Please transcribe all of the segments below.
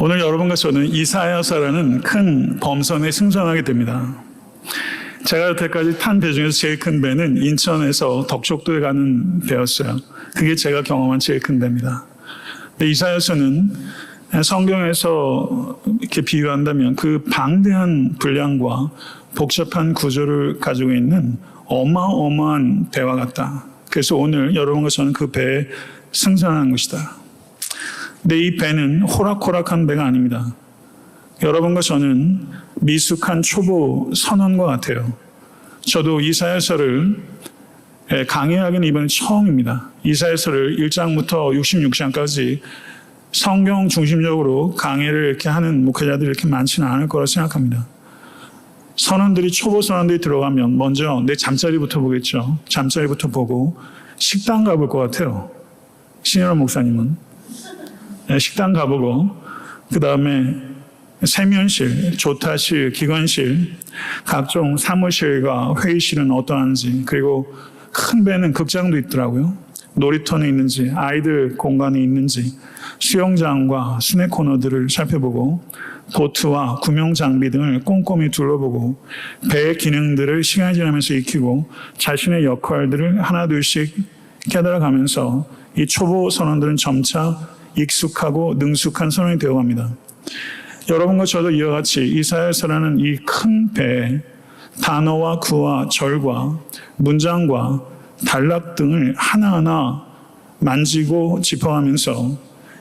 오늘 여러분과 저는 이사야서라는 큰 범선에 승선하게 됩니다. 제가 여태까지 탄 배 중에서 제일 큰 배는 인천에서 덕적도에 가는 배였어요. 그게 제가 경험한 제일 큰 배입니다. 이사야서는 성경에서 이렇게 비유한다면 그 방대한 분량과 복잡한 구조를 가지고 있는 어마어마한 배와 같다. 그래서 오늘 여러분과 저는 그 배에 승선하는 것이다. 근데 이 배는 호락호락한 배가 아닙니다. 여러분과 저는 미숙한 초보 선원과 같아요. 저도 이사야서를 강의하기는 이번에 처음입니다. 이사야서를 1장부터 66장까지 성경 중심적으로 강의를 이렇게 하는 목회자들이 이렇게 많지는 않을 거라 생각합니다. 선원들이, 초보 선원들이 들어가면 먼저 내 잠자리부터 보겠죠. 잠자리부터 보고 식당 가볼 것 같아요. 신현원 목사님은. 식당 가보고, 그 다음에 세면실, 조타실, 기관실, 각종 사무실과 회의실은 어떠한지, 그리고 큰 배는 극장도 있더라고요. 놀이터는 있는지, 아이들 공간이 있는지, 수영장과 스낵 코너들을 살펴보고, 보트와 구명 장비 등을 꼼꼼히 둘러보고, 배의 기능들을 시간이 지나면서 익히고, 자신의 역할들을 하나둘씩 깨달아가면서 이 초보 선원들은 점차 익숙하고 능숙한 선원이 되어갑니다. 여러분과 저도 이와 같이 이사야서라는 이 큰 배에 단어와 구와 절과 문장과 단락 등을 하나하나 만지고 짚어가면서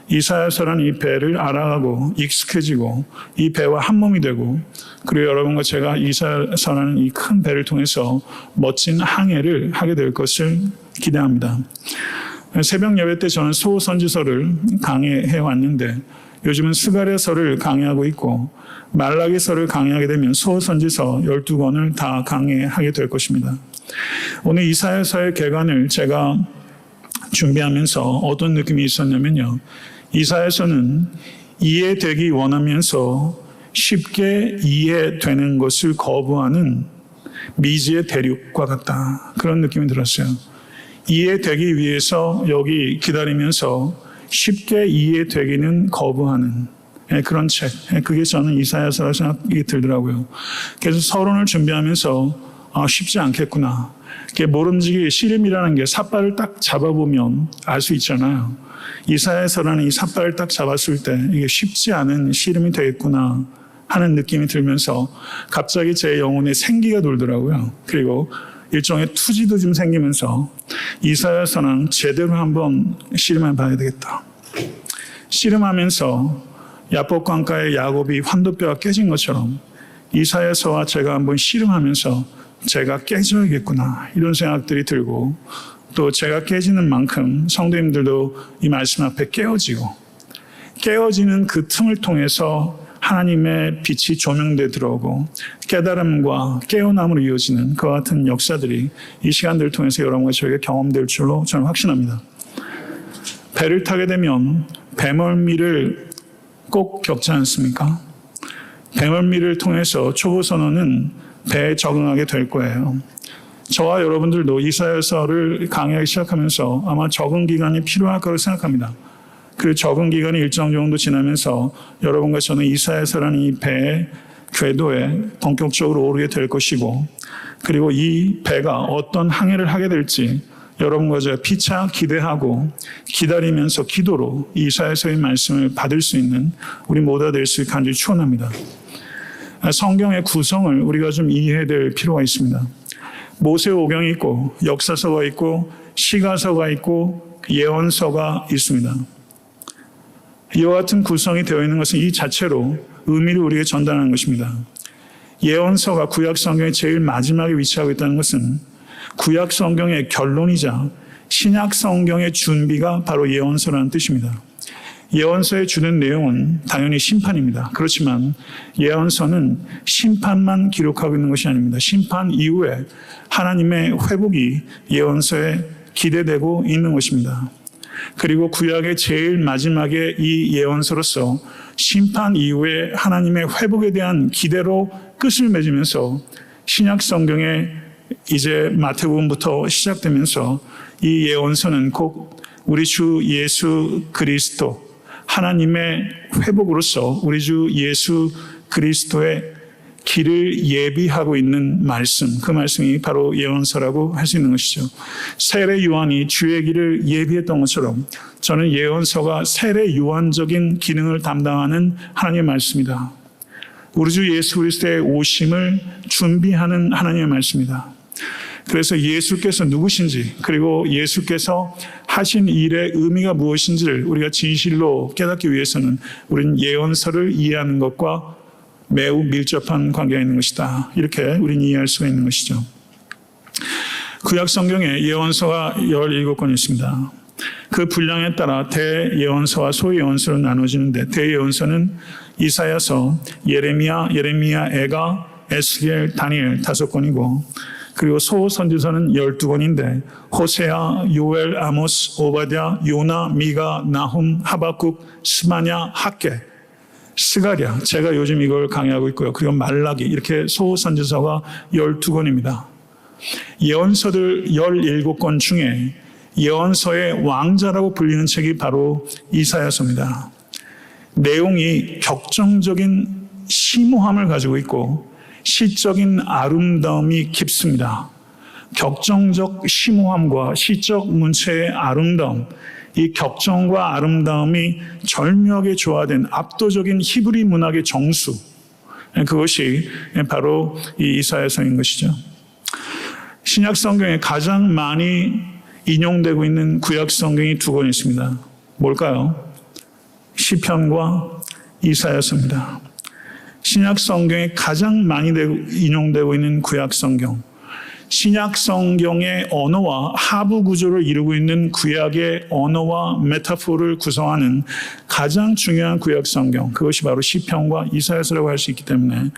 이사야서라는 이 배를 알아가고 익숙해지고 이 배와 한 몸이 되고, 그리고 여러분과 제가 이사야서라는 이 큰 배를 통해서 멋진 항해를 하게 될 것을 기대합니다. 새벽 예배 때 저는 수호선지서를 강의해 왔는데 요즘은 스가랴서를 강의하고 있고, 말라기서를 강의하게 되면 수호선지서 12권을 다 강의하게 될 것입니다. 오늘 이사야서의 개관을 제가 준비하면서 어떤 느낌이 있었냐면요, 이사야서는 이해되기 원하면서 쉽게 이해되는 것을 거부하는 미지의 대륙과 같다, 그런 느낌이 들었어요. 이해되기 위해서 여기 기다리면서 쉽게 이해되기는 거부하는 그런 책, 그게 저는 이사야서라고 생각이 들더라고요. 그래서 서론을 준비하면서 쉽지 않겠구나. 모름지기 씨름이라는 게 삿발을 딱 잡아보면 알 수 있잖아요. 이사야서라는 이 삿발을 딱 잡았을 때 이게 쉽지 않은 씨름이 되겠구나 하는 느낌이 들면서 갑자기 제 영혼에 생기가 돌더라고요. 그리고 일종의 투지도 좀 생기면서 이사야서는 제대로 한번 씨름해 봐야 되겠다. 씨름하면서 야복강가의 야곱이 환도뼈가 깨진 것처럼 이사야서와 제가 한번 씨름하면서 제가 깨져야겠구나, 이런 생각들이 들고, 또 제가 깨지는 만큼 성도님들도 이 말씀 앞에 깨어지는 그 틈을 통해서 하나님의 빛이 조명돼 들어오고 깨달음과 깨어남으로 이어지는 그와 같은 역사들이 이 시간들을 통해서 여러분과 저에게 경험될 줄로 저는 확신합니다. 배를 타게 되면 배멀미를 꼭 겪지 않습니까? 배멀미를 통해서 초보 선원은 배에 적응하게 될 거예요. 저와 여러분들도 이사야서를 강의하기 시작하면서 아마 적응 기간이 필요할 거라고 생각합니다. 그 적응 기간이 일정 정도 지나면서 여러분과 저는 이사야서라는 이 배의 궤도에 본격적으로 오르게 될 것이고, 그리고 이 배가 어떤 항해를 하게 될지 여러분과 제가 피차 기대하고 기다리면서 기도로 이사야서의 말씀을 받을 수 있는 우리 모두가 될 수 있게 간절히 축원합니다. 성경의 구성을 우리가 좀 이해해야 될 필요가 있습니다. 모세오경이 있고 역사서가 있고 시가서가 있고 예언서가 있습니다. 이와 같은 구성이 되어 있는 것은 이 자체로 의미를 우리에게 전달하는 것입니다. 예언서가 구약 성경의 제일 마지막에 위치하고 있다는 것은 구약 성경의 결론이자 신약 성경의 준비가 바로 예언서라는 뜻입니다. 예언서에 주는 내용은 당연히 심판입니다. 그렇지만 예언서는 심판만 기록하고 있는 것이 아닙니다. 심판 이후에 하나님의 회복이 예언서에 기대되고 있는 것입니다. 그리고 구약의 제일 마지막에 이 예언서로서 심판 이후에 하나님의 회복에 대한 기대로 끝을 맺으면서 신약 성경에 이제 마태복음부터 시작되면서 이 예언서는 곧 우리 주 예수 그리스도, 하나님의 회복으로서 우리 주 예수 그리스도의 길을 예비하고 있는 말씀, 그 말씀이 바로 예언서라고 할 수 있는 것이죠. 세례 요한이 주의 길을 예비했던 것처럼 저는 예언서가 세례 요한적인 기능을 담당하는 하나님의 말씀이다. 우리 주 예수 그리스도의 오심을 준비하는 하나님의 말씀이다. 그래서 예수께서 누구신지, 그리고 예수께서 하신 일의 의미가 무엇인지를 우리가 진실로 깨닫기 위해서는 우리는 예언서를 이해하는 것과 매우 밀접한 관계가 있는 것이다. 이렇게 우리는 이해할 수가 있는 것이죠. 구약 성경에 예언서가 17권 있습니다. 그 분량에 따라 대예언서와 소예언서로 나눠지는데, 대예언서는 이사야서, 예레미야, 에가, 에스겔, 다니엘 5권이고, 그리고 소선지서는 12권인데 호세아, 요엘, 아모스, 오바댜, 요나, 미가, 나훔, 하박국, 스마냐, 학개, 스가랴, 제가 요즘 이걸 강의하고 있고요. 그리고 말라기, 이렇게 소선지서가 12권입니다. 예언서들 17권 중에 예언서의 왕자라고 불리는 책이 바로 이사야서입니다. 내용이 격정적인 심오함을 가지고 있고 시적인 아름다움이 깊습니다. 격정적 심오함과 시적 문체의 아름다움, 이 격정과 아름다움이 절묘하게 조화된 압도적인 히브리 문학의 정수, 그것이 바로 이 이사야서인 것이죠. 신약 성경에 가장 많이 인용되고 있는 구약 성경이 2권 있습니다. 뭘까요? 시편과 이사야서입니다. 신약 성경에 가장 많이 인용되고 있는 구약 성경, 신약 성경의 언어와 하부 구조를 이루고 있는 구약의 언어와 메타포를 구성하는 가장 중요한 구약 성경, 그것이 바로 시편과 이사야서라고 할 수 있기 때문에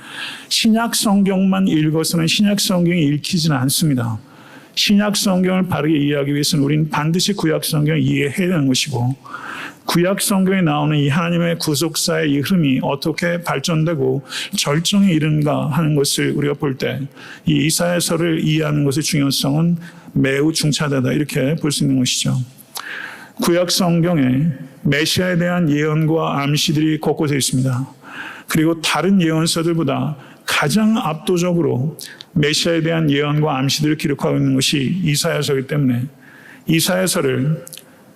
신약 성경만 읽어서는 신약 성경이 읽히지는 않습니다. 신약 성경을 바르게 이해하기 위해서는 우리는 반드시 구약 성경을 이해해야 되는 것이고, 구약 성경에 나오는 이 하나님의 구속사의 이 흐름이 어떻게 발전되고 절정에 이른가 하는 것을 우리가 볼 때 이 이사야서를 이해하는 것의 중요성은 매우 중차대다, 이렇게 볼 수 있는 것이죠. 구약 성경에 메시아에 대한 예언과 암시들이 곳곳에 있습니다. 그리고 다른 예언서들보다 가장 압도적으로 메시아에 대한 예언과 암시들을 기록하고 있는 것이 이사야서이기 때문에 이사야서를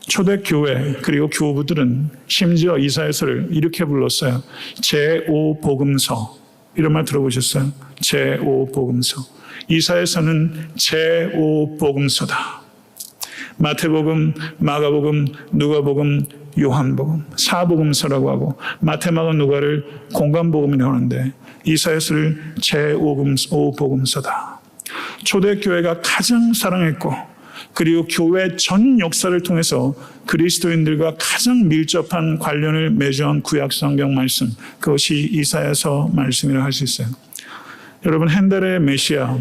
초대교회 그리고 교부들은 심지어 이사야서를 이렇게 불렀어요. 제5복음서. 이런 말 들어보셨어요? 제5복음서. 이사야서는 제5복음서다. 마태복음, 마가복음, 누가복음, 요한복음, 사복음서라고 하고, 마태, 마가, 누가를 공관복음이라고 하는데 이사야서를 제5복음서다. 초대교회가 가장 사랑했고, 그리고 교회 전 역사를 통해서 그리스도인들과 가장 밀접한 관련을 맺어온 구약 성경 말씀, 그것이 이사야서 말씀이라고 할 수 있어요. 여러분, 핸델의 메시아,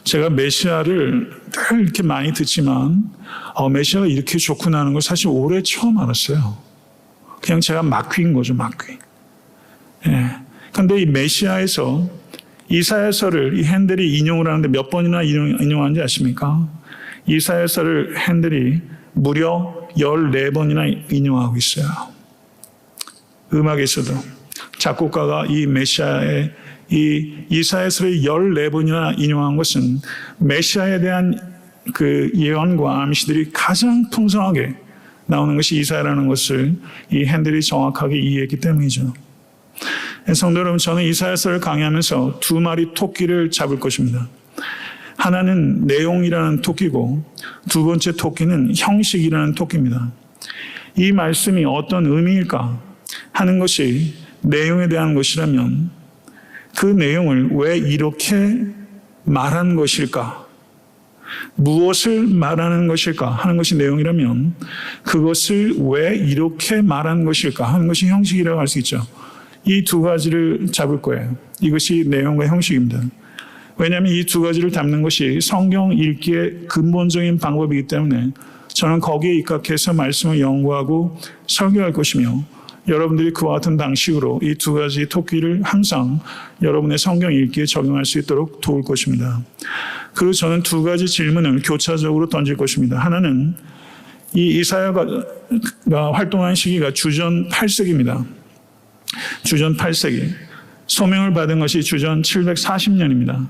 제가 메시아를 늘 이렇게 많이 듣지만 메시아가 이렇게 좋구나 하는 걸 사실 올해 처음 알았어요. 그냥 제가 막귀인 거죠, 막귀. 그런데 이 메시아에서 이사야서를 이 핸델이 인용을 하는데 몇 번이나 인용하는지 아십니까? 이사야서를 핸델이 무려 14번이나 인용하고 있어요. 음악에서도 작곡가가 이 메시아의 이 이사야서를 14번이나 인용한 것은 메시아에 대한 그 예언과 암시들이 가장 풍성하게 나오는 것이 이사야라는 것을 이 핸델이 정확하게 이해했기 때문이죠. 성도 여러분, 저는 이사야서를 강의하면서 2마리 토끼를 잡을 것입니다. 하나는 내용이라는 토끼고, 2번째 토끼는 형식이라는 토끼입니다. 이 말씀이 어떤 의미일까 하는 것이 내용에 대한 것이라면 그 내용을 왜 이렇게 말한 것일까? 무엇을 말하는 것일까 하는 것이 내용이라면 그것을 왜 이렇게 말한 것일까 하는 것이 형식이라고 할 수 있죠. 이 2가지를 잡을 거예요. 이것이 내용과 형식입니다. 왜냐하면 이 2가지를 담는 것이 성경 읽기의 근본적인 방법이기 때문에 저는 거기에 입각해서 말씀을 연구하고 설교할 것이며, 여러분들이 그와 같은 방식으로 이 2가지 토끼를 항상 여러분의 성경 읽기에 적용할 수 있도록 도울 것입니다. 그리고 저는 2가지 질문을 교차적으로 던질 것입니다. 하나는 이 이사야가 활동한 시기가 주전 8세기입니다. 주전 8세기. 소명을 받은 것이 주전 740년입니다.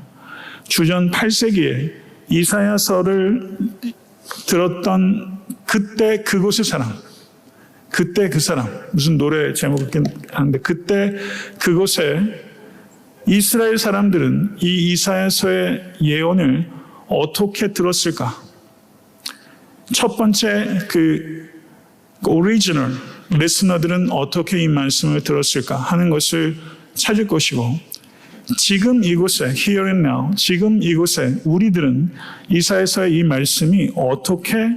주전 8세기에 이사야서를 들었던 그때 그곳의 사람, 그때 그 사람, 무슨 노래 제목이긴 한데, 그때 그곳에 이스라엘 사람들은 이 이사야서의 예언을 어떻게 들었을까? 첫 번째 그 오리지널 리스너들은 어떻게 이 말씀을 들었을까 하는 것을 찾을 것이고, 지금 이곳에 here and now, 지금 이곳에 우리들은 이사야서의 이 말씀이 어떻게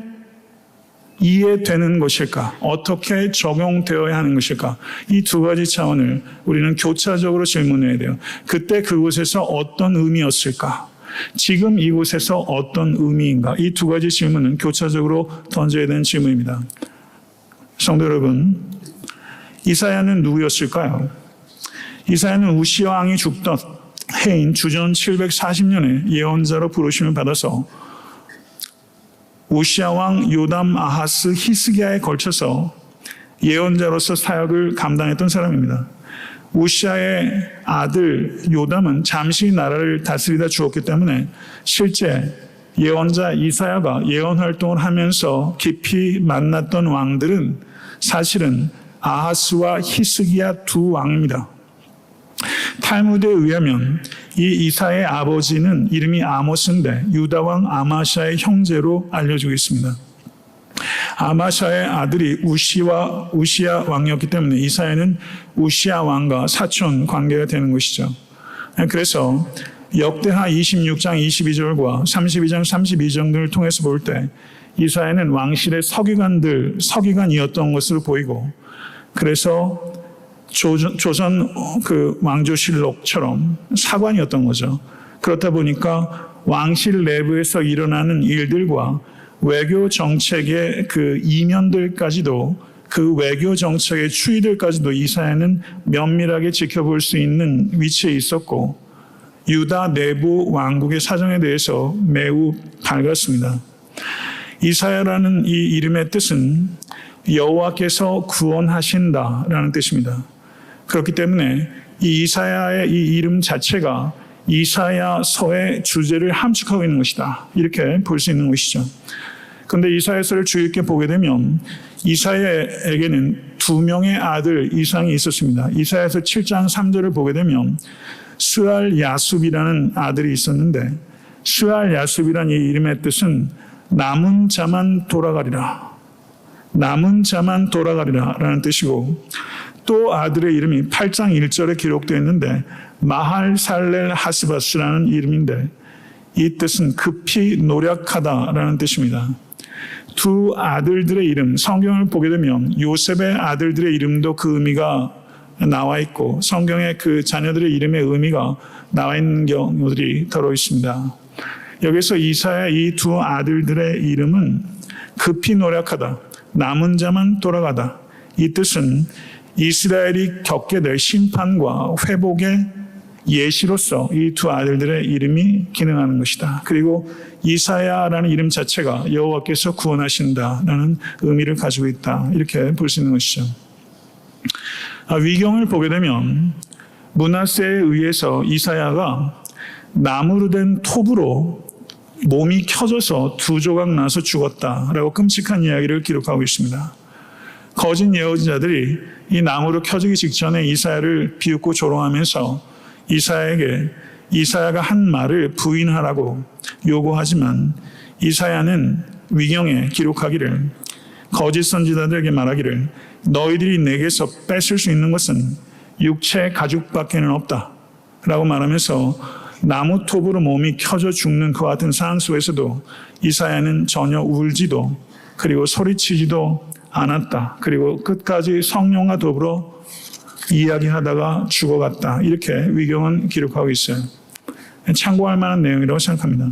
이해되는 것일까? 어떻게 적용되어야 하는 것일까? 이 두 가지 차원을 우리는 교차적으로 질문해야 돼요. 그때 그곳에서 어떤 의미였을까? 지금 이곳에서 어떤 의미인가? 이 두 가지 질문은 교차적으로 던져야 되는 질문입니다. 성도 여러분, 이사야는 누구였을까요? 이사야는 우시야 왕이 죽던 해인 주전 740년에 예언자로 부르심을 받아서 우시야 왕, 요담, 아하스, 히스기야에 걸쳐서 예언자로서 사역을 감당했던 사람입니다. 우시야의 아들 요담은 잠시 나라를 다스리다 죽었기 때문에 실제 예언자 이사야가 예언 활동을 하면서 깊이 만났던 왕들은 사실은 아하스와 히스기야 두 왕입니다. 탈무드에 의하면 이 이사야의 아버지는 이름이 아모스인데 유다 왕 아마샤의 형제로 알려지고 있습니다. 아마샤의 아들이 우시야 왕이었기 때문에 이사야는 우시야 왕과 사촌 관계가 되는 것이죠. 그래서 역대하 26장 22절과 32장 32절을 통해서 볼 때 이사야는 왕실의 서기관이었던 것으로 보이고, 그래서 조선 그 왕조실록처럼 사관이었던 거죠. 그렇다 보니까 왕실 내부에서 일어나는 일들과 외교 정책의 그 이면들까지도, 그 외교 정책의 추이들까지도 이사야는 면밀하게 지켜볼 수 있는 위치에 있었고, 유다 내부 왕국의 사정에 대해서 매우 밝았습니다. 이사야라는 이 이름의 뜻은 여호와께서 구원하신다라는 뜻입니다. 그렇기 때문에 이 이사야의 이 이름 자체가 이사야서의 주제를 함축하고 있는 것이다, 이렇게 볼 수 있는 것이죠. 그런데 이사야서를 주의 깊게 보게 되면 이사야에게는 두 명의 아들 이상이 있었습니다. 이사야서 7장 3절을 보게 되면 스알 야숲이라는 아들이 있었는데, 스알 야숲이라는 이 이름의 뜻은 남은 자만 돌아가리라, 남은 자만 돌아가리라 라는 뜻이고, 또 아들의 이름이 8장 1절에 기록되어 있는데 마할 살렐 하스바스라는 이름인데, 이 뜻은 급히 노력하다라는 뜻입니다. 두 아들들의 이름, 성경을 보게 되면 요셉의 아들들의 이름도 그 의미가 나와 있고, 성경에 그 자녀들의 이름의 의미가 나와 있는 경우들이 더러 있습니다. 여기서 이사야 이 두 아들들의 이름은 급히 노력하다, 남은 자만 돌아가다, 이 뜻은 이스라엘이 겪게 될 심판과 회복의 예시로서 이 두 아들들의 이름이 기능하는 것이다. 그리고 이사야라는 이름 자체가 여호와께서 구원하신다라는 의미를 가지고 있다, 이렇게 볼 수 있는 것이죠. 위경을 보게 되면 므낫세에 의해서 이사야가 나무로 된 톱으로 몸이 켜져서 두 조각 나서 죽었다라고 끔찍한 이야기를 기록하고 있습니다. 거짓 예언자들이 이 나무로 켜지기 직전에 이사야를 비웃고 조롱하면서 이사야에게 이사야가 한 말을 부인하라고 요구하지만, 이사야는 위경에 기록하기를, 거짓 선지자들에게 말하기를, 너희들이 내게서 뺏을 수 있는 것은 육체 가죽밖에는 없다 라고 말하면서 나무 톱으로 몸이 켜져 죽는 그와 같은 상황 속에서도 이사야는 전혀 울지도 그리고 소리치지도 않았다. 그리고 끝까지 성령과 더불어 이야기하다가 죽어갔다, 이렇게 위경은 기록하고 있어요. 참고할 만한 내용이라고 생각합니다.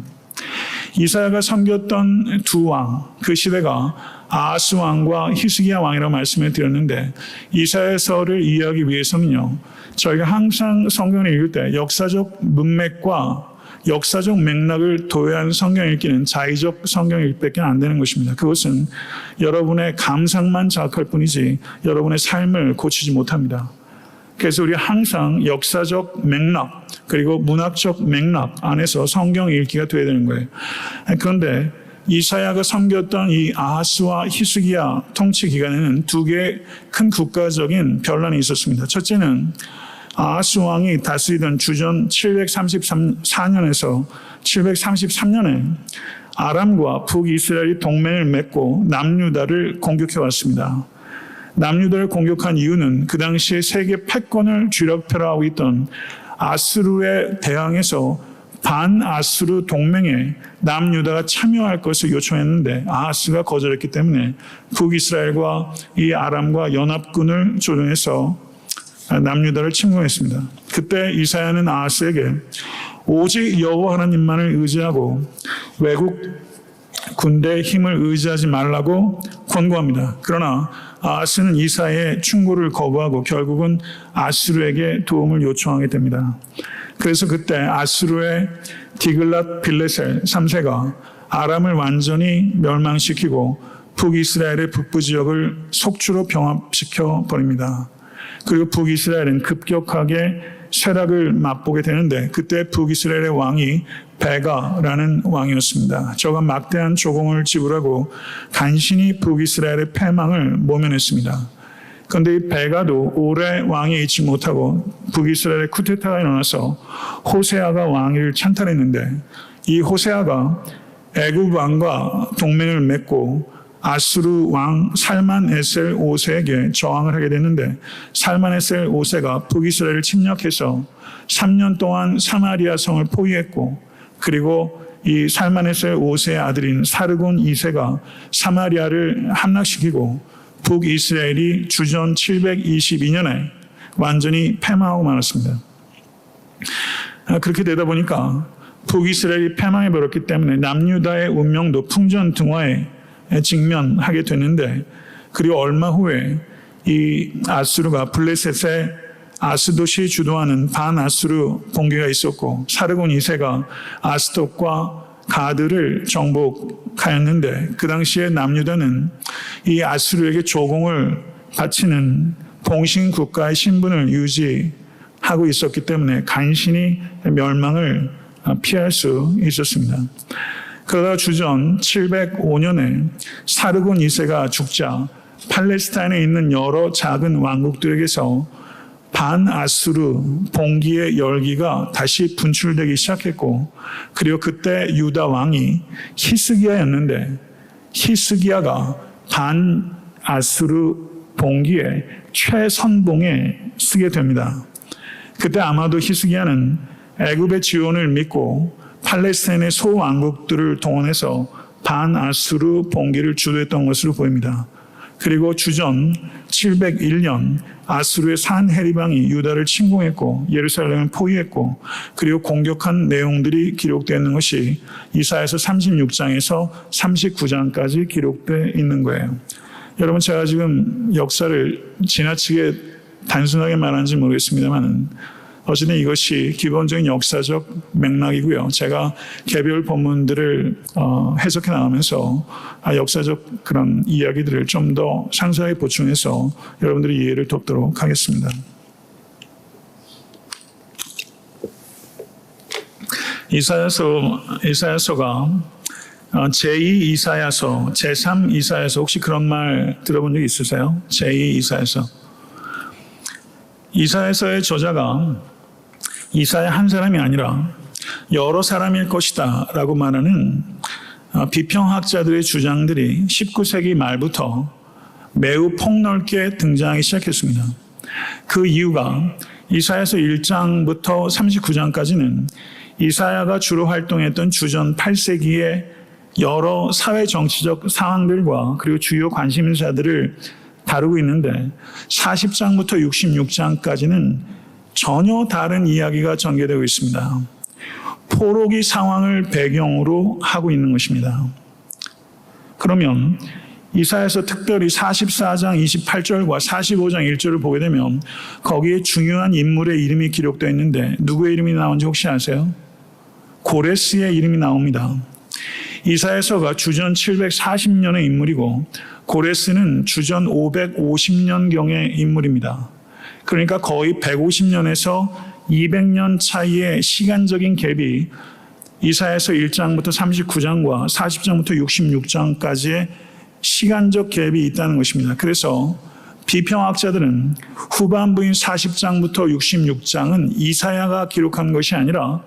이사야가 섬겼던 두 왕, 그 시대가 아하스 왕과 히스기야 왕이라고 말씀을 드렸는데, 이사야서를 이해하기 위해서는요, 저희가 항상 성경을 읽을 때 역사적 문맥과 역사적 맥락을 도외한 성경 읽기는 자의적 성경 읽기밖에 안 되는 것입니다. 그것은 여러분의 감상만 자극할 뿐이지 여러분의 삶을 고치지 못합니다. 그래서 우리 항상 역사적 맥락 그리고 문학적 맥락 안에서 성경 읽기가 되어야 되는 거예요. 그런데 이사야가 섬겼던 이 아하스와 히스기야 통치 기간에는 두 개의 큰 국가적인 변란이 있었습니다. 첫째는 아하스 왕이 다스리던 주전 734년에서 733년에 아람과 북이스라엘이 동맹을 맺고 남유다를 공격해 왔습니다. 남유다를 공격한 이유는 그 당시에 세계 패권을 쥐락펴라하고 있던 아수르에 대항해서 반아수르 동맹에 남유다가 참여할 것을 요청했는데 아하스가 거절했기 때문에 북이스라엘과 이 아람과 연합군을 조정해서 남유다를 침공했습니다. 그때 이사야는 아하스에게 오직 여호와 하나님만을 의지하고 외국 군대의 힘을 의지하지 말라고 권고합니다. 그러나 아하스는 이사야의 충고를 거부하고 결국은 아수르에게 도움을 요청하게 됩니다. 그래서 그때 아수르의 디글랏 빌레셀 3세가 아람을 완전히 멸망시키고 북이스라엘의 북부 지역을 속주로 병합시켜 버립니다. 그리고 북이스라엘은 급격하게 쇠락을 맛보게 되는데 그때 북이스라엘의 왕이 베가라는 왕이었습니다. 저가 막대한 조공을 지불하고 간신히 북이스라엘의 패망을 모면했습니다. 그런데 이 베가도 오래 왕에 있지 못하고 북이스라엘의 쿠데타가 일어나서 호세아가 왕위를 찬탈했는데 이 호세아가 애굽 왕과 동맹을 맺고 아수르 왕 살만에셀 5세에게 저항을 하게 됐는데 살만에셀 5세가 북이스라엘을 침략해서 3년 동안 사마리아 성을 포위했고 그리고 이 살만에셀 5세의 아들인 사르곤 2세가 사마리아를 함락시키고 북이스라엘이 주전 722년에 완전히 패망하고 말았습니다. 그렇게 되다 보니까 북이스라엘이 패망해버렸기 때문에 남유다의 운명도 풍전등화에 직면하게 되는데 그리고 얼마 후에 이 아수르가 블레셋의 아스돗이 주도하는 반아수르 봉기가 있었고 사르곤 2세가 아스돗과 가드를 정복하였는데 그 당시에 남유다는 이 아수르에게 조공을 바치는 봉신 국가의 신분을 유지하고 있었기 때문에 간신히 멸망을 피할 수 있었습니다. 그러다 주전 705년에 사르곤 2세가 죽자 팔레스타인에 있는 여러 작은 왕국들에게서 반아수르 봉기의 열기가 다시 분출되기 시작했고 그리고 그때 유다 왕이 히스기야였는데 히스기야가 반아수르 봉기의 최선봉에 쓰게 됩니다. 그때 아마도 히스기야는 애굽의 지원을 믿고 팔레스타인의 소왕국들을 동원해서 반아수르 봉기를 주도했던 것으로 보입니다. 그리고 주전 701년 아수르의 산헤리방이 유다를 침공했고 예루살렘을 포위했고 그리고 공격한 내용들이 기록되어 있는 것이 이사야서 36장에서 39장까지 기록되어 있는 거예요. 여러분 제가 지금 역사를 지나치게 단순하게 말하는지 모르겠습니다만 어쨌든 이것이 기본적인 역사적 맥락이고요. 제가 개별 본문들을 해석해 나가면서 역사적 그런 이야기들을 좀 더 상세하게 보충해서 여러분들의 이해를 돕도록 하겠습니다. 이사야서가 제2 이사야서, 제3 이사야서 혹시 그런 말 들어본 적 있으세요? 제2 이사야서. 이사야서의 저자가 이사야 한 사람이 아니라 여러 사람일 것이다 라고 말하는 비평학자들의 주장들이 19세기 말부터 매우 폭넓게 등장하기 시작했습니다. 그 이유가 이사야서 1장부터 39장까지는 이사야가 주로 활동했던 주전 8세기의 여러 사회 정치적 상황들과 그리고 주요 관심사들을 다루고 있는데 40장부터 66장까지는 전혀 다른 이야기가 전개되고 있습니다. 포로기 상황을 배경으로 하고 있는 것입니다. 그러면 이사야서 특별히 44장 28절과 45장 1절을 보게 되면 거기에 중요한 인물의 이름이 기록되어 있는데 누구의 이름이 나온지 혹시 아세요? 고레스의 이름이 나옵니다. 이사야서가 주전 740년의 인물이고 고레스는 주전 550년경의 인물입니다. 그러니까 거의 150년에서 200년 차이의 시간적인 갭이 이사야서 1장부터 39장과 40장부터 66장까지의 시간적 갭이 있다는 것입니다. 그래서 비평학자들은 후반부인 40장부터 66장은 이사야가 기록한 것이 아니라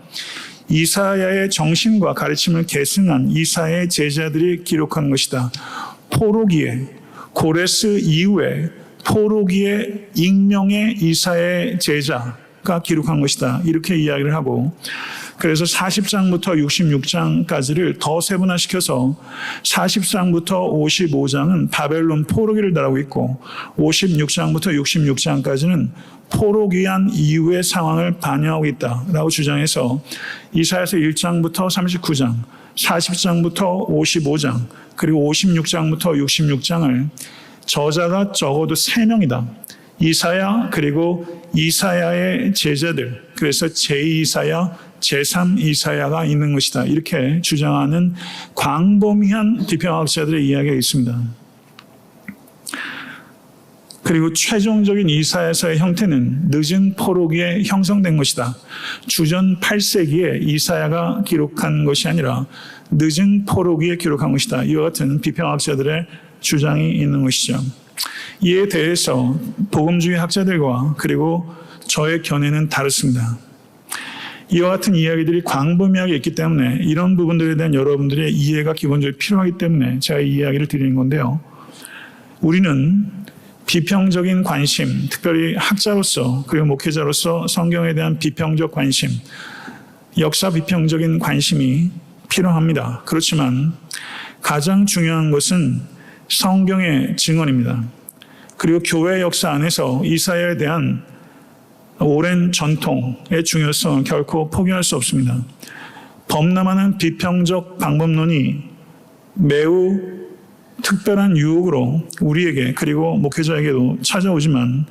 이사야의 정신과 가르침을 계승한 이사야의 제자들이 기록한 것이다. 포로기에, 고레스 이후에 포로기의 익명의 이사야의 제자가 기록한 것이다. 이렇게 이야기를 하고, 그래서 40장부터 66장까지를 더 세분화시켜서 40장부터 55장은 바벨론 포로기를 다루고 있고 56장부터 66장까지는 포로기한 이후의 상황을 반영하고 있다라고 주장해서 이사야서 1장부터 39장, 40장부터 55장, 그리고 56장부터 66장을 저자가 적어도 3명이다. 이사야, 그리고 이사야의 제자들, 그래서 제2이사야, 제3이사야가 있는 것이다. 이렇게 주장하는 광범위한 비평학자들의 이야기가 있습니다. 그리고 최종적인 이사야서의 형태는 늦은 포로기에 형성된 것이다. 주전 8세기에 이사야가 기록한 것이 아니라 늦은 포로기에 기록한 것이다. 이와 같은 비평학자들의 주장이 있는 것이죠. 이에 대해서 복음주의 학자들과 그리고 저의 견해는 다릅니다. 이와 같은 이야기들이 광범위하게 있기 때문에 이런 부분들에 대한 여러분들의 이해가 기본적으로 필요하기 때문에 제가 이 이야기를 드리는 건데요. 우리는 비평적인 관심, 특별히 학자로서 그리고 목회자로서 성경에 대한 비평적 관심, 역사 비평적인 관심이 필요합니다. 그렇지만 가장 중요한 것은 성경의 증언입니다. 그리고 교회 역사 안에서 이사야에 대한 오랜 전통의 중요성을 결코 포기할 수 없습니다. 범람하는 비평적 방법론이 매우 특별한 유혹으로 우리에게 그리고 목회자에게도 찾아오지만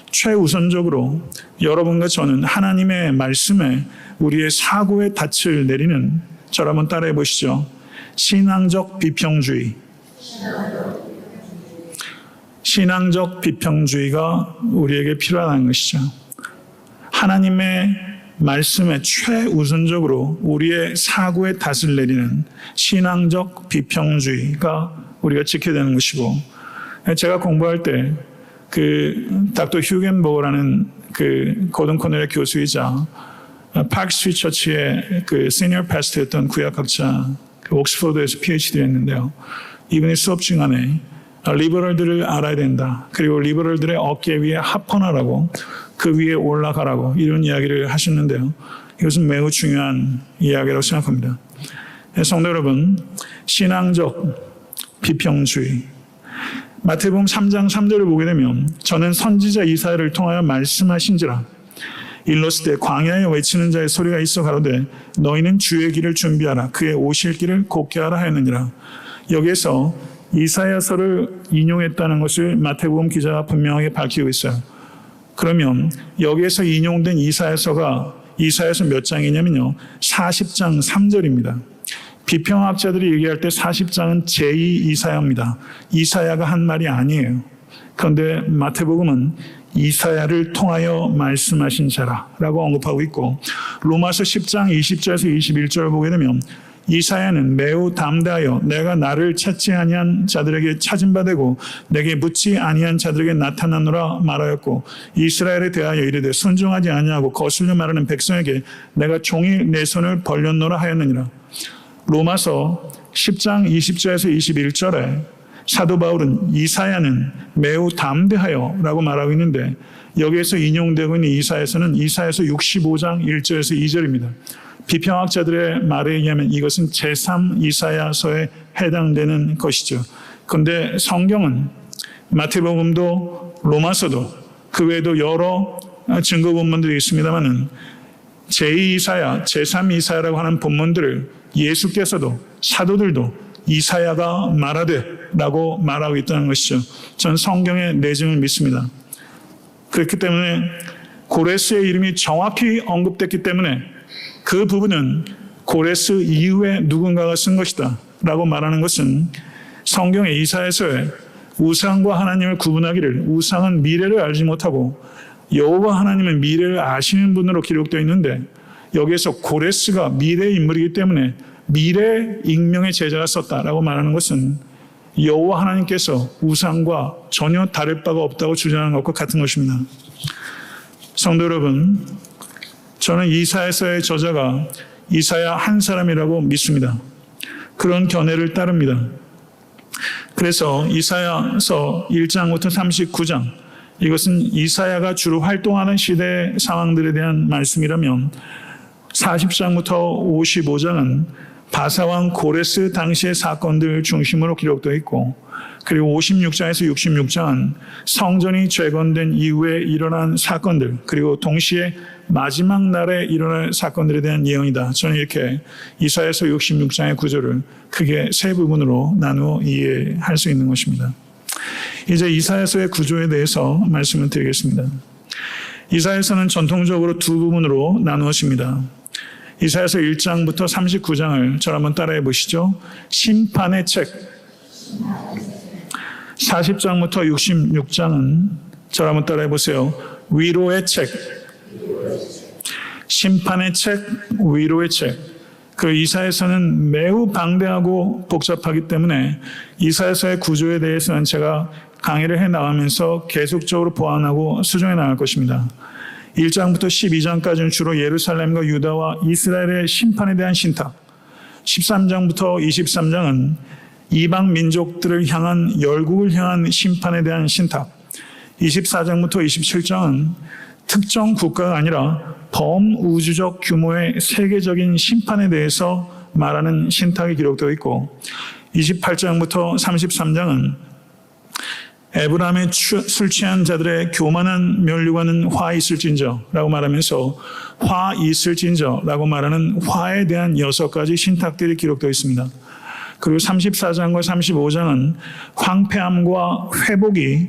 최우선적으로 여러분과 저는 하나님의 말씀에 우리의 사고의 닻을 내리는, 저를 한번 따라해 보시죠. 신앙적 비평주의. 신앙적 비평주의가 우리에게 필요하다는 것이죠. 하나님의 말씀에 최우선적으로 우리의 사고의 닻을 내리는 신앙적 비평주의가 우리가 지켜야 되는 것이고, 제가 공부할 때 닥터 휴겐버거라는 고든 코넬의 교수이자 파크스트리트 처치의 시니어 패스터였던 구약학자, 옥스퍼드에서 PhD를 했는데요. 이분이 수업 중간에 리버럴들을 알아야 된다. 그리고 리버럴들의 어깨 위에 합헌하라고, 그 위에 올라가라고 이런 이야기를 하셨는데요. 이것은 매우 중요한 이야기라고 생각합니다. 성도 여러분, 신앙적 비평주의. 마태복음 3장 3절을 보게 되면 저는 선지자 이사야를 통하여 말씀하신지라 일렀을 때 광야에 외치는 자의 소리가 있어 가로되 너희는 주의 길을 준비하라 그의 오실 길을 곱게 하라 하였느니라. 여기에서 이사야서를 인용했다는 것을 마태복음 기자가 분명하게 밝히고 있어요. 그러면 여기에서 인용된 이사야서가 이사야서 몇 장이냐면요, 40장 3절입니다. 비평학자들이 얘기할 때 40장은 제2이사야입니다. 이사야가 한 말이 아니에요. 그런데 마태복음은 이사야를 통하여 말씀하신 자라라고 언급하고 있고, 로마서 10장 20절에서 21절을 보게 되면 이사야는 매우 담대하여 내가 나를 찾지 아니한 자들에게 찾은 바 되고 내게 묻지 아니한 자들에게 나타나노라 말하였고, 이스라엘에 대하여 이르되 순종하지 아니하고 거슬려 말하는 백성에게 내가 종일 내 손을 벌렸노라 하였느니라. 로마서 10장 20절에서 21절에 사도 바울은 이사야는 매우 담대하여 라고 말하고 있는데, 여기에서 인용되고 있는 이사야서는 이사야서 65장 1절에서 2절입니다. 비평학자들의 말에 의하면 이것은 제3이사야서에 해당되는 것이죠. 그런데 성경은 마태복음도 로마서도 그 외에도 여러 증거 본문들이 있습니다만은 제2이사야, 제3이사야라고 하는 본문들을 예수께서도 사도들도 이사야가 말하되 라고 말하고 있다는 것이죠. 전 성경의 내증을 믿습니다. 그렇기 때문에 고레스의 이름이 정확히 언급됐기 때문에 그 부분은 고레스 이후에 누군가가 쓴 것이다 라고 말하는 것은 성경의 이사야서에 우상과 하나님을 구분하기를 우상은 미래를 알지 못하고 여호와 하나님은 미래를 아시는 분으로 기록되어 있는데 여기에서 고레스가 미래의 인물이기 때문에 미래 익명의 제자가 썼다라고 말하는 것은 여호와 하나님께서 우상과 전혀 다를 바가 없다고 주장하는 것과 같은 것입니다. 성도 여러분, 저는 이사야서의 저자가 이사야 한 사람이라고 믿습니다. 그런 견해를 따릅니다. 그래서 이사야서 1장부터 39장, 이것은 이사야가 주로 활동하는 시대 상황들에 대한 말씀이라면 40장부터 55장은 바사왕 고레스 당시의 사건들 중심으로 기록되어 있고, 그리고 56장에서 66장은 성전이 재건된 이후에 일어난 사건들, 그리고 동시에 마지막 날에 일어날 사건들에 대한 예언이다. 저는 이렇게 이사야서 66장의 구조를 크게 세 부분으로 나누어 이해할 수 있는 것입니다. 이제 이사야서의 구조에 대해서 말씀을 드리겠습니다. 이사야서는 전통적으로 두 부분으로 나누어집니다. 이사야서 1장부터 39장을 저를 한번 따라해 보시죠. 심판의 책. 40장부터 66장은 저를 한번 따라해 보세요. 위로의 책. 심판의 책, 위로의 책. 그 이사야서는 매우 방대하고 복잡하기 때문에 이사야서의 구조에 대해서는 제가 강의를 해 나가면서 계속적으로 보완하고 수정해 나갈 것입니다. 1장부터 12장까지는 주로 예루살렘과 유다와 이스라엘의 심판에 대한 신탁, 13장부터 23장은 이방 민족들을 향한 열국을 향한 심판에 대한 신탁, 24장부터 27장은 특정 국가가 아니라 범우주적 규모의 세계적인 심판에 대해서 말하는 신탁이 기록되어 있고, 28장부터 33장은 에브라임의 술 취한 자들의 교만한 면류관은 화 있을진저 라고 말하면서 화 있을진저 라고 말하는 화에 대한 6가지 신탁들이 기록되어 있습니다. 그리고 34장과 35장은 황폐함과 회복이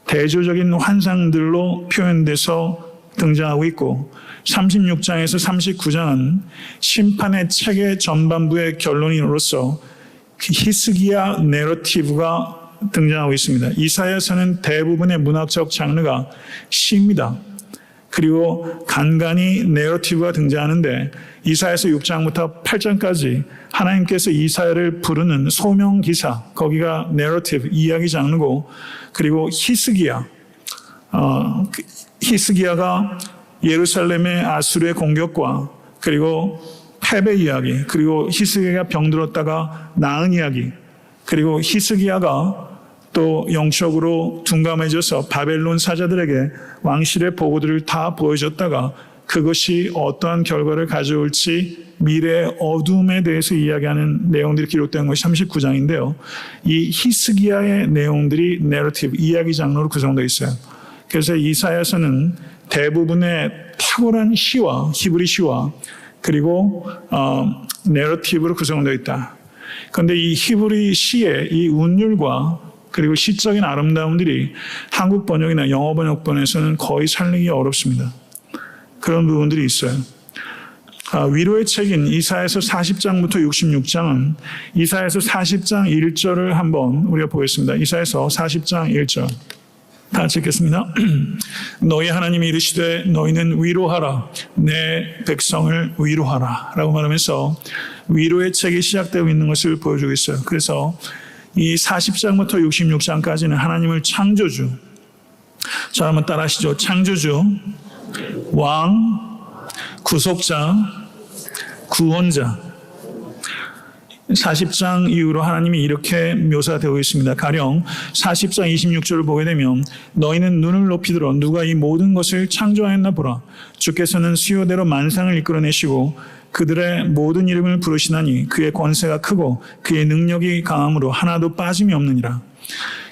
대조적인 환상들로 표현돼서 등장하고 있고, 36장에서 39장은 심판의 책의 전반부의 결론으로서 히스기야 내러티브가 등장하고 있습니다. 이사야서는 대부분의 문학적 장르가 시입니다. 그리고 간간히 내러티브가 등장하는데 이사야서 6장부터 8장까지 하나님께서 이사야를 부르는 소명 기사, 거기가 내러티브, 이야기 장르고, 그리고 히스기야가 예루살렘의 아수르의 공격과 그리고 패배 이야기, 그리고 히스기야가 병들었다가 나은 이야기, 그리고 히스기야가 또 영적으로 둔감해져서 바벨론 사자들에게 왕실의 보고들을 다 보여줬다가 그것이 어떠한 결과를 가져올지 미래의 어둠에 대해서 이야기하는 내용들이 기록된 것이 39장인데요. 이 히스기야의 내용들이 내러티브, 이야기 장르로 구성되어 있어요. 그래서 이사야서는 대부분의 탁월한 시와 히브리 시와 그리고 내러티브로 구성되어 있다. 그런데 이 히브리 시의 이 운율과 그리고 시적인 아름다움들이 한국 번역이나 영어 번역본에서는 거의 살리기 어렵습니다. 그런 부분들이 있어요. 위로의 책인 이사야서 40장부터 66장은 이사야서 40장 1절을 한번 우리가 보겠습니다. 이사야서 40장 1절. 다 같이 읽겠습니다. 너희 하나님이 이르시되 너희는 위로하라, 내 백성을 위로하라 라고 말하면서 위로의 책이 시작되고 있는 것을 보여주고 있어요. 그래서 이 40장부터 66장까지는 하나님을 창조주, 자 한번 따라 하시죠. 창조주, 왕, 구속자, 구원자. 40장 이후로 하나님이 이렇게 묘사되고 있습니다. 가령 40장 26절을 보게 되면 너희는 눈을 높이 들어 누가 이 모든 것을 창조하였나 보라. 주께서는 수요대로 만상을 이끌어내시고 그들의 모든 이름을 부르시나니 그의 권세가 크고 그의 능력이 강함으로 하나도 빠짐이 없느니라.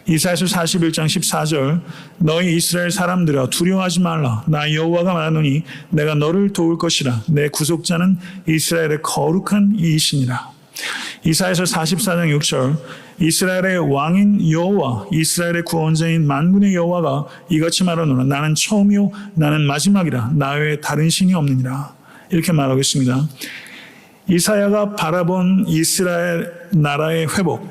이사야서 41장 14절 너희 이스라엘 사람들아 두려워하지 말라. 나 여호와가 말하노니 내가 너를 도울 것이라. 내 구속자는 이스라엘의 거룩한 이이시니라. 이사야서 44장 6절 이스라엘의 왕인 여호와 이스라엘의 구원자인 만군의 여호와가 이같이 말하노라. 나는 처음이요 나는 마지막이라. 나 외에 다른 신이 없느니라. 이렇게 말하고 있습니다. 이사야가 바라본 이스라엘 나라의 회복,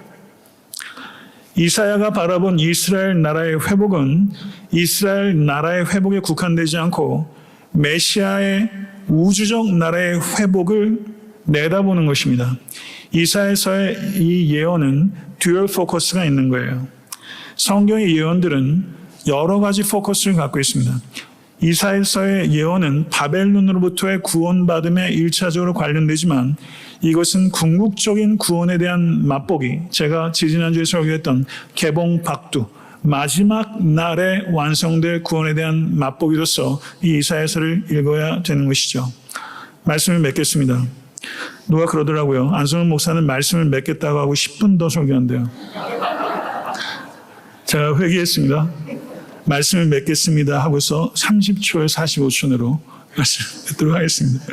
이사야가 바라본 이스라엘 나라의 회복은 이스라엘 나라의 회복에 국한되지 않고 메시아의 우주적 나라의 회복을 내다보는 것입니다. 이사야서의 이 예언은 듀얼 포커스가 있는 거예요. 성경의 예언들은 여러 가지 포커스를 갖고 있습니다. 이사야서의 예언은 바벨론으로부터의 구원받음에 1차적으로 관련되지만 이것은 궁극적인 구원에 대한 맛보기, 제가 지지난주에 설교했던 개봉박두, 마지막 날에 완성될 구원에 대한 맛보기로서 이 이사야서를 읽어야 되는 것이죠. 말씀을 맺겠습니다. 누가 그러더라고요. 안성훈 목사는 말씀을 맺겠다고 하고 10분 더 설교한대요. 제가 회개했습니다. 말씀을 맺겠습니다 하고서 30초에 45초 내로 말씀을 맺도록 하겠습니다.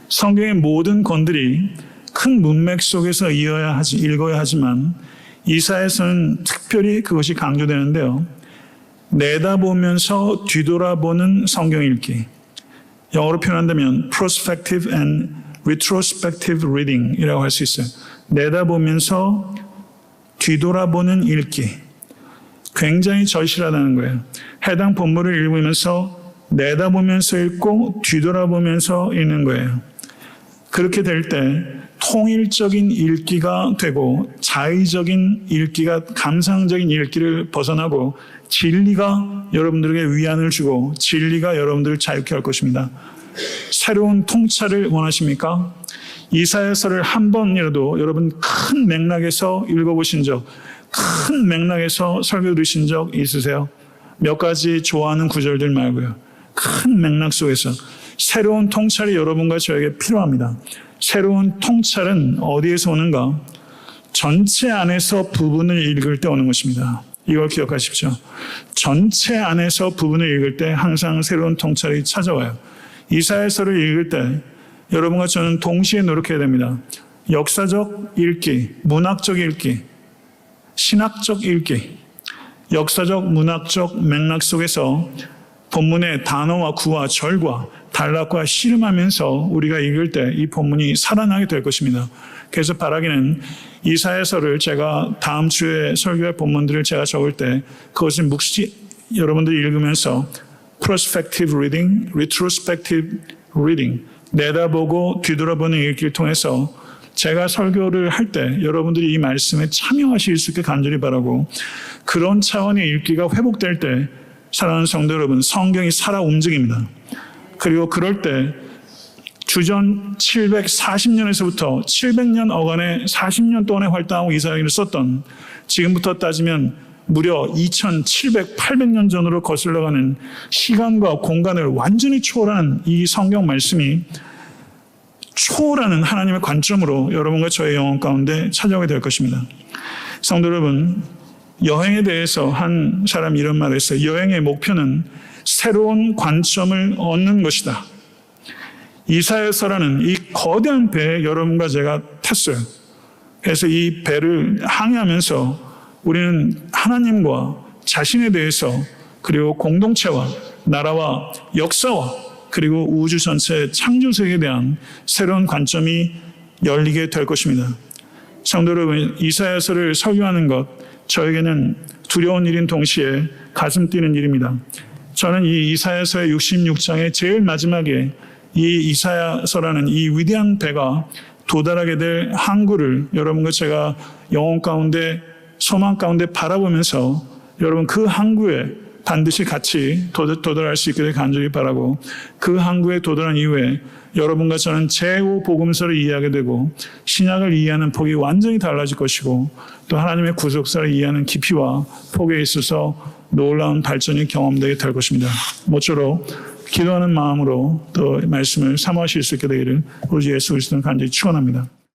성경의 모든 건들이 큰 문맥 속에서 읽어야 하지만 이사야서는 특별히 그것이 강조되는데요. 내다보면서 뒤돌아보는 성경 읽기. 영어로 표현한다면 prospective and retrospective reading 이라고 할 수 있어요. 내다보면서 뒤돌아보는 읽기. 굉장히 절실하다는 거예요. 해당 본문을 읽으면서 내다보면서 읽고 뒤돌아보면서 읽는 거예요. 그렇게 될 때 통일적인 읽기가 되고 자의적인 읽기가 감상적인 읽기를 벗어나고 진리가 여러분들에게 위안을 주고 진리가 여러분들을 자유케 할 것입니다. 새로운 통찰을 원하십니까? 이사야서를 한 번이라도 여러분 큰 맥락에서 읽어보신 적, 큰 맥락에서 설교 들으신 적 있으세요? 몇 가지 좋아하는 구절들 말고요. 큰 맥락 속에서 새로운 통찰이 여러분과 저에게 필요합니다. 새로운 통찰은 어디에서 오는가? 전체 안에서 부분을 읽을 때 오는 것입니다. 이걸 기억하십시오. 전체 안에서 부분을 읽을 때 항상 새로운 통찰이 찾아와요. 이사야서를 읽을 때 여러분과 저는 동시에 노력해야 됩니다. 역사적 읽기, 문학적 읽기, 신학적 읽기, 역사적, 문학적 맥락 속에서 본문의 단어와 구와 절과 단락과 씨름하면서 우리가 읽을 때 이 본문이 살아나게 될 것입니다. 그래서 바라기는 이사야서를 제가 다음 주에 설교할 본문들을 제가 적을 때 그것을 묵시 여러분들이 읽으면서 prospective reading, retrospective reading, 내다보고 뒤돌아보는 읽기를 통해서 제가 설교를 할 때 여러분들이 이 말씀에 참여하실 수 있게 간절히 바라고 그런 차원의 읽기가 회복될 때 사랑하는 성도 여러분, 성경이 살아 움직입니다. 그리고 그럴 때 주전 740년에서부터 700년 어간의 40년 동안의 활동하고 이사야를 썼던 지금부터 따지면 무려 2700~800년 전으로 거슬러가는 시간과 공간을 완전히 초월하는 이 성경 말씀이 초월하는 하나님의 관점으로 여러분과 저의 영혼 가운데 찾아오게 될 것입니다. 성도 여러분, 여행에 대해서 한 사람이 이런 말을 했어요. 여행의 목표는 새로운 관점을 얻는 것이다. 이사야서라는 이 거대한 배에 여러분과 제가 탔어요. 그래서 이 배를 항해하면서 우리는 하나님과 자신에 대해서 그리고 공동체와 나라와 역사와 그리고 우주 전체의 창조세계에 대한 새로운 관점이 열리게 될 것입니다. 성도 여러분, 이사야서를 설교하는 것 저에게는 두려운 일인 동시에 가슴 뛰는 일입니다. 저는 이 이사야서의 66장의 제일 마지막에 이 이사야서라는 이 위대한 배가 도달하게 될 항구를 여러분과 제가 영혼 가운데 소망 가운데 바라보면서 여러분 그 항구에 반드시 같이 도달할 수 있게 간절히 바라고 그 항구에 도달한 이후에 여러분과 저는 제5복음서를 이해하게 되고 신약을 이해하는 폭이 완전히 달라질 것이고 또 하나님의 구속사를 이해하는 깊이와 폭에 있어서 놀라운 발전이 경험되게 될 것입니다. 모쪼록 기도하는 마음으로 또 말씀을 사모하실 수 있게 되기를 우리 예수 그리스도는 간절히 축원합니다.